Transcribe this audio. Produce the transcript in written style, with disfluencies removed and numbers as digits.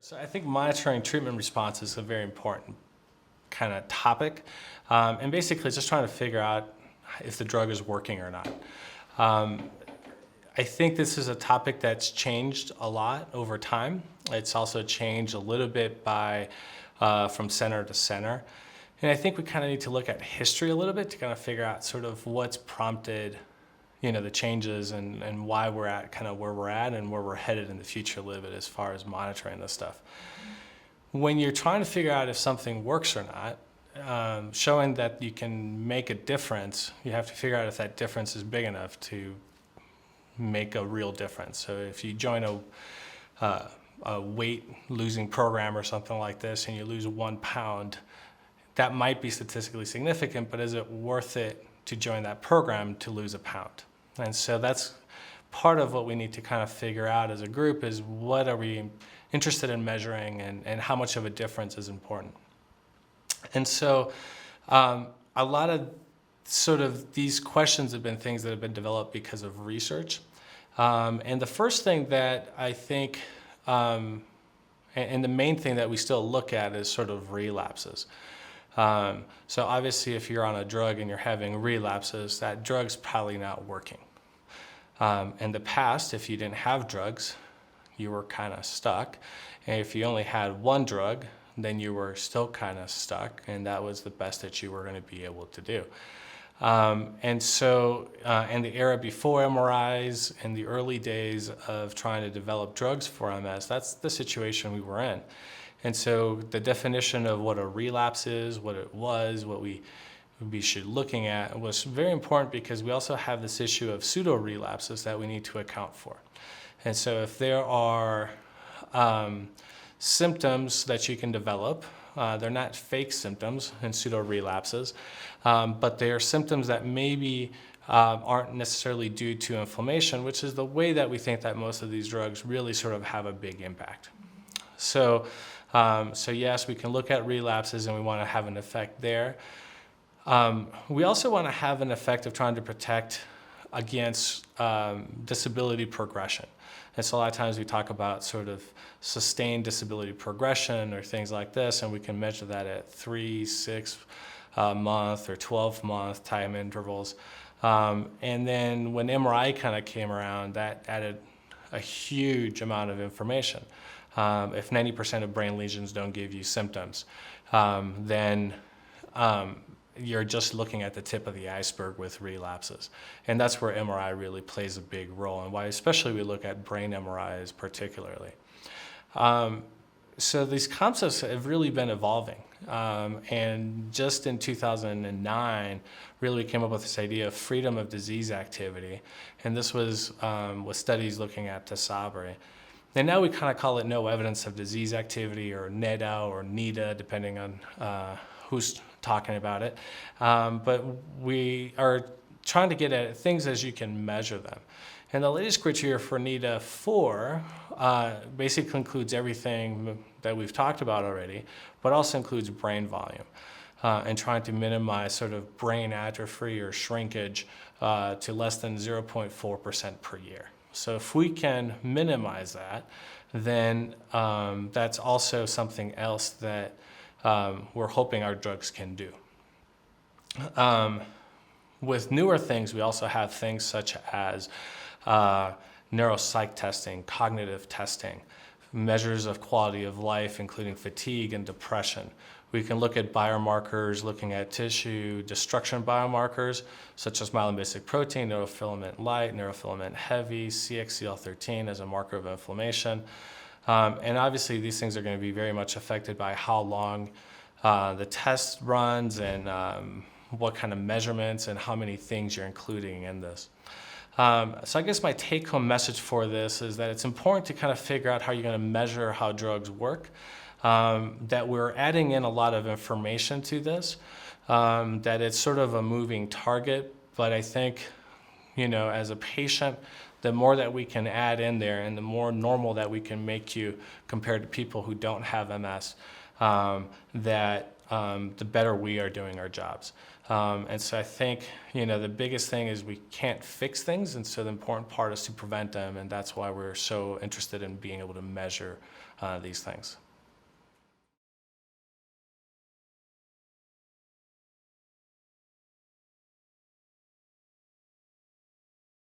So I think monitoring treatment response is a very important kind of topic. And basically just trying to figure out if the drug is working or not. I think this is a topic that's changed a lot over time. It's also changed a little bit from center to center. And I think we kind of need to look at history a little bit to kind of figure out sort of what's prompted the changes and why we're at kind of where we're at and where we're headed in the future a little bit as far as monitoring this stuff. When you're trying to figure out if something works or not, showing that you can make a difference, you have to figure out if that difference is big enough to make a real difference. So if you join a weight losing program or something like this and you lose 1 pound, that might be statistically significant, but is it worth it to join that program to lose 1 pound? And so that's part of what we need to kind of figure out as a group is what are we interested in measuring and how much of a difference is important. And so a lot of sort of these questions have been things that have been developed because of research. And the first thing that I think, and the main thing that we still look at is sort of relapses. So obviously if you're on a drug and you're having relapses, that drug's probably not working. In the past, if you didn't have drugs, you were kind of stuck. And if you only had one drug, then you were still kind of stuck, and that was the best that you were going to be able to do. And so in the era before MRIs, in the early days of trying to develop drugs for MS, that's the situation we were in. And so the definition of what a relapse is, what it was, what we should be looking at was very important because we also have this issue of pseudo-relapses that we need to account for. And so if there are symptoms that you can develop, they're not fake symptoms in pseudo-relapses, but they are symptoms that maybe aren't necessarily due to inflammation, which is the way that we think that most of these drugs really sort of have a big impact. So yes, we can look at relapses and we want to have an effect there. We also want to have an effect of trying to protect against disability progression. And so a lot of times we talk about sort of sustained disability progression or things like this, and we can measure that at 3, 6 month or 12-month time intervals. And then when MRI kind of came around, that added a huge amount of information. If 90% of brain lesions don't give you symptoms, then you're just looking at the tip of the iceberg with relapses. And that's where MRI really plays a big role, and why especially we look at brain MRIs particularly. So these concepts have really been evolving. And just in 2009, really we came up with this idea of freedom of disease activity. And this was with studies looking at Tesabri. And now we kind of call it no evidence of disease activity, or NEDA or NEDA, depending on who's talking about it. But we are trying to get at things as you can measure them. And the latest criteria for NEDA 4 basically includes everything that we've talked about already, but also includes brain volume and trying to minimize sort of brain atrophy or shrinkage to less than 0.4% per year. So if we can minimize that, then that's also something else that we're hoping our drugs can do. With newer things, we also have things such as neuropsych testing, cognitive testing, measures of quality of life, including fatigue and depression. We can look at biomarkers, looking at tissue destruction biomarkers, such as myelin-basic protein, neurofilament light, neurofilament heavy, CXCL13 as a marker of inflammation. And obviously, these things are going to be very much affected by how long the test runs and what kind of measurements and how many things you're including in this. So I guess my take-home message for this is that it's important to kind of figure out how you're going to measure how drugs work, that we're adding in a lot of information to this, that it's sort of a moving target, but I think, as a patient, the more that we can add in there and the more normal that we can make you compared to people who don't have MS, the better we are doing our jobs. And so I think, the biggest thing is we can't fix things, and so the important part is to prevent them, and that's why we're so interested in being able to measure these things.